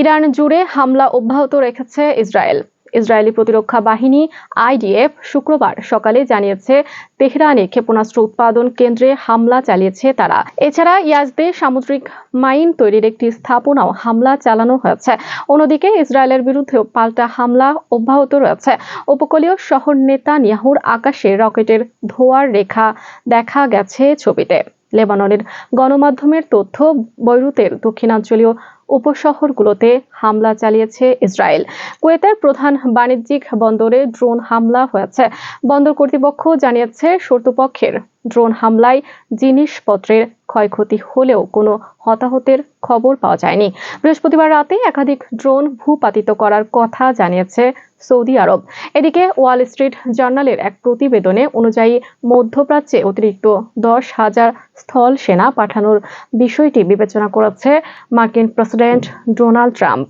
Iran জুড়ে হামলা অব্যাহত রেখেছে ইসরায়েল। ইসরায়েলি প্রতিরক্ষা বাহিনী আইডিএফ শুক্রবার সকালে জানিয়েছে, তেহরানে ক্ষেপণাস্ত্র উৎপাদন কেন্দ্রে হামলা চালিয়েছে তারা। এছাড়া ইয়াজদে সামুদ্রিক মাইন তৈরির একটি স্থাপনাও হামলা চালানো হয়েছে। অন্যদিকে ইসরায়েলের বিরুদ্ধেও পাল্টা হামলা অব্যাহত রয়েছে। উপকূলীয় শহর নেতানিয়াহুর আকাশে রকেটের ধোঁয়ার রেখা দেখা গেছে ছবিতে। লেবাননের গণমাধ্যমের তথ্য, বৈরুতের দক্ষিণাঞ্চলীয় উপশহরগুলোতে হামলা চালিয়েছে ইসরায়েল। কুয়েতের প্রধান বাণিজ্যিক বন্দরে ড্রোন হামলা হয়েছে। বন্দর কর্তৃপক্ষ জানিয়েছে, শত্রুপক্ষের ড্রোন হামলায় জিনিসপত্রের ক্ষয়ক্ষতি হলেও কোনো হতাহতের খবর পাওয়া যায়নি। বৃহস্পতিবার রাতে একাধিক ড্রোন ভূপাতিত করার কথা জানিয়েছে সৌদি আরব। এদিকে ওয়াল স্ট্রিট জার্নালের এক প্রতিবেদনে অনুযায়ী, মধ্যপ্রাচ্যে অতিরিক্ত 10,000 স্থল সেনা পাঠানোর বিষয়টি বিবেচনা করেছে মার্কিন প্রেসিডেন্ট ডোনাল্ড ট্রাম্প।